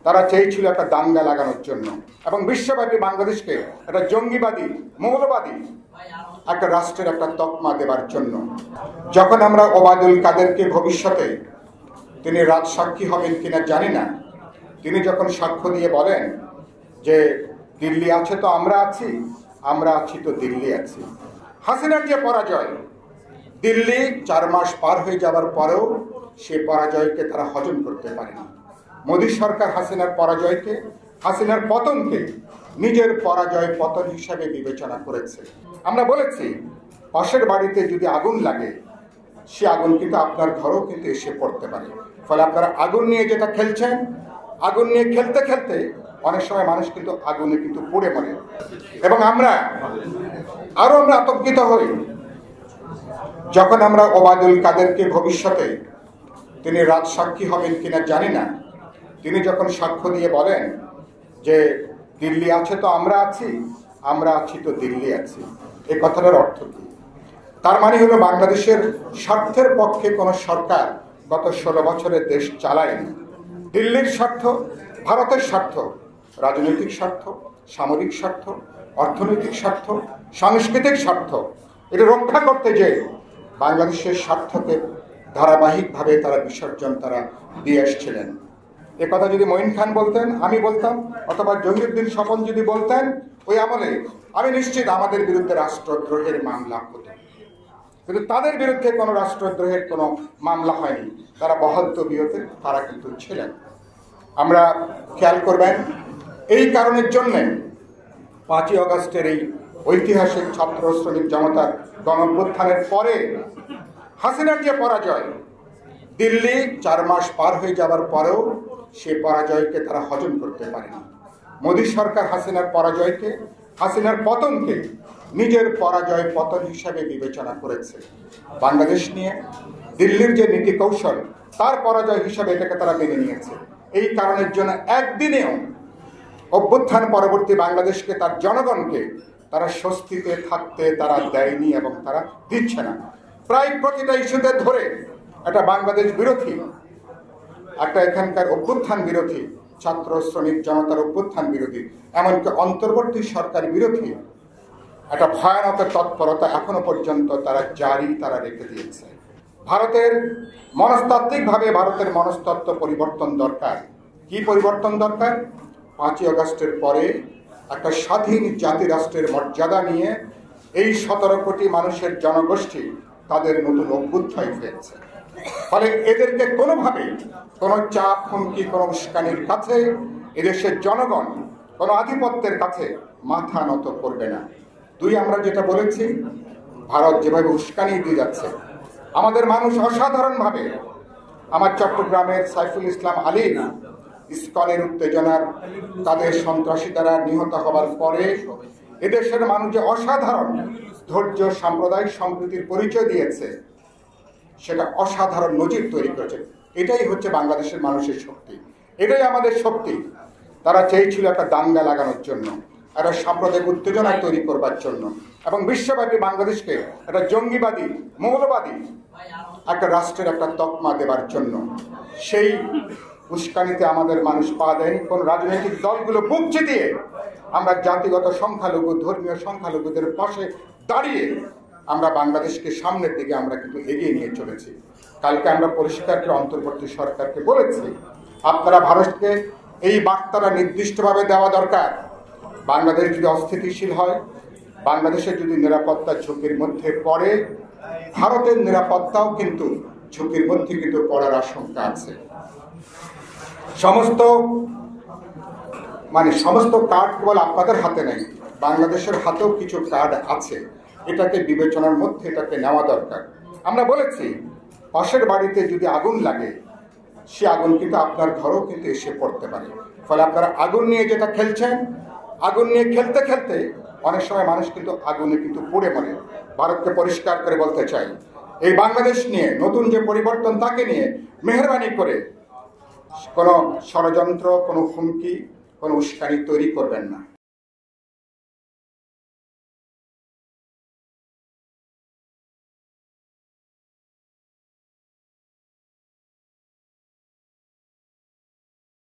তারা চেয়েছিল একটা দাঙ্গা লাগানোর জন্য এবং বিশ্বব্যাপী বাংলাদেশকে একটা জঙ্গিবাদী মৌলবাদী একটা রাষ্ট্রের একটা তকমা দেবার জন্য। যখন আমরা ওবায়দুল কাদেরকে ভবিষ্যতে তিনি রাজসাক্ষী হবেন কিনা জানি না, তিনি যখন সাক্ষ্য দিয়ে বলেন যে দিল্লি আছে তো আমরা আছি, আমরা আছি তো দিল্লি আছি। হাসিনার যে পরাজয়, দিল্লি 4 মাস পার হয়ে যাবার পরেও সে পরাজয়কে তারা হজম করতে পারেনি। মোদী সরকার হাসিনার পরাজয়কে, হাসিনার পতনকে নিজের পরাজয় পতন হিসাবে বিবেচনা করেছে। আমরা বলেছি পাশের বাড়িতে যদি আগুন লাগে, সে আগুন কিন্তু আপনার ঘরেও কিন্তু এসে পড়তে পারে। ফলে আপনারা আগুন নিয়ে যেটা খেলছেন, আগুন নিয়ে খেলতে খেলতে অনেক সময় মানুষ কিন্তু আগুনে কিন্তু পুড়ে মরে। এবং আমরা আতঙ্কিত হই যখন আমরা ওবায়দুল কাদেরকে ভবিষ্যতে তিনি রাজসাক্ষী হবেন কিনা জানি না, তিনি যখন সাক্ষ্য দিয়ে বলেন যে দিল্লি আছে তো আমরা আছি, আমরা আছি তো দিল্লি আছি। এই কথাটার অর্থ কি? তার মানে হলো বাংলাদেশের স্বার্থের পক্ষে কোনো সরকার গত 16 বছরের দেশ চালায়নি। দিল্লির স্বার্থ, ভারতের স্বার্থ, রাজনৈতিক স্বার্থ, সামরিক স্বার্থ, অর্থনৈতিক স্বার্থ, সাংস্কৃতিক স্বার্থ, এটা রক্ষা করতে যে বাংলাদেশের স্বার্থকে ধারাবাহিকভাবে তারা বিসর্জন তারা দিয়ে আসছিলেন। এ কথা যদি মঈন খান বলতেন, আমি বলতাম, অথবা জহিরুদ্দিন স্বপন যদি বলতেন ওই আমলে, আমি নিশ্চিত আমাদের বিরুদ্ধে রাষ্ট্রদ্রোহের মামলা হতো। কিন্তু তাদের বিরুদ্ধে কোনো রাষ্ট্রদ্রোহের কোনো মামলা হয়নি। তারা বহাল তবিয়তে তারা কিন্তু ছিলেন। আমরা খেয়াল করবেন, এই কারণের জন্যে 5ই আগস্টের এই ঐতিহাসিক ছাত্র শ্রমিক জনতার গণঅভ্যুত্থানের পরে হাসিনার যে পরাজয়, দিল্লি 4 মাস পার হয়ে যাবার পরেও সে পরাজয়কে তারা হজম করতে পারেনি। মোদী সরকার হাসিনার পরাজয়কে, হাসিনার পতনকে নিজের পরাজয় পতন হিসাবে বিবেচনা করেছে। বাংলাদেশ নিয়ে দিল্লির যে নীতি কৌশল, তার পরাজয় হিসাবে এটাকে তারা মেনে নিয়েছে। এই কারণের জন্য একদিনেও অভ্যুত্থান পরবর্তী বাংলাদেশকে, তার জনগণকে তারা স্বস্তিতে থাকতে তারা দেয়নি এবং তারা দিচ্ছে না। প্রায় প্রতিটা ইস্যুতে ধরে একটা বাংলাদেশ বিরোধী, একটা এখানকার অভ্যুত্থান বিরোধী, ছাত্র শ্রমিক জনতার অভ্যুত্থান বিরোধী, এমনকি অন্তর্বর্তী সরকার বিরোধী একটা ভয়ানক তৎপরতা এখনো পর্যন্ত তারা জারি তারা রেখে দিয়েছে। ভারতের মনস্তাত্ত্বিকভাবে ভারতের মনস্তত্ত্ব পরিবর্তন দরকার। কি পরিবর্তন দরকার? 5ই আগস্টের পরে একটা স্বাধীন জাতি রাষ্ট্রের মর্যাদা নিয়ে এই 17 কোটি মানুষের জনগোষ্ঠী তাদের নতুন অভ্যুত্থান হয়েছে। ফলে এদেরকে কোনোভাবেই কোনো চাপ, হুমকি, কোনো উস্কানির কাছে এদেশের জনগণ কোনো আধিপত্যের কাছে মাথা নত করবে না। 2, আমরা যেটা বলেছি, ভারত যেভাবে উস্কানি দিয়ে যাচ্ছে, আমাদের মানুষ অসাধারণভাবে, আমার চট্টগ্রামের সাইফুল ইসলাম আলী ইসকনের উত্তেজনার, তাদের সন্ত্রাসী দ্বারা নিহত হবার পরে এদেশের মানুষ যে অসাধারণ ধৈর্য, সাম্প্রদায়িক সম্প্রীতির পরিচয় দিয়েছে, সেটা অসাধারণ নজির তৈরি করেছে। এটাই হচ্ছে বাংলাদেশের মানুষের শক্তি, এটাই আমাদের শক্তি। তারা চেয়েছিল একটা দাঙ্গা লাগানোর জন্য, একটা সাম্প্রদায়িক উত্তেজনা তৈরি করবার জন্য এবং বিশ্বব্যাপী বাংলাদেশকে একটা জঙ্গিবাদী মৌলবাদী একটা রাষ্ট্রের একটা তকমা দেবার জন্য। সেই উস্কানিতে আমাদের মানুষ পা দেয়নি। কোন রাজনৈতিক দলগুলো বুক চিতিয়ে আমরা জাতিগত সংখ্যালঘু, ধর্মীয় সংখ্যালঘুদের পাশে দাঁড়িয়ে আমরা বাংলাদেশকে সামনের দিকে আমরা কিন্তু এগিয়ে নিয়ে চলেছি। কালকে আমরা পরিষ্কার করে অন্তর্বর্তী সরকারকে বলেছি, আপনারা ভারতকে এই বার্তাটা নির্দিষ্টভাবে দেওয়া দরকার। বাংলাদেশ যদি অস্থিতিশীল হয়, বাংলাদেশের যদি নিরাপত্তা ঝুঁকির মধ্যে পড়ে, ভারতের নিরাপত্তাও কিন্তু ঝুঁকির মধ্যে কিন্তু পড়ার আশঙ্কা আছে। সমস্ত কার্ড কেবল আপনাদের হাতে নেই, বাংলাদেশের হাতেও কিছু কার্ড আছে। এটাকে বিবেচনার মধ্যে এটাকে নেওয়া দরকার। আমরা বলেছি পাশের বাড়িতে যদি আগুন লাগে, সে আগুন কিন্তু আপনার ঘরেও কিন্তু এসে পড়তে পারে। ফলে আপনারা আগুন নিয়ে যেটা খেলছেন, আগুন নিয়ে খেলতে খেলতে অনেক সময় মানুষ কিন্তু আগুনে কিন্তু পুড়ে মরে। ভারতকে পরিষ্কার করে বলতে চাই, এই বাংলাদেশ নিয়ে নতুন যে পরিবর্তন, তাকে নিয়ে মেহরবানি করে কোনো ষড়যন্ত্র, কোনো হুমকি, কোনো উস্কানি তৈরি করবেন না।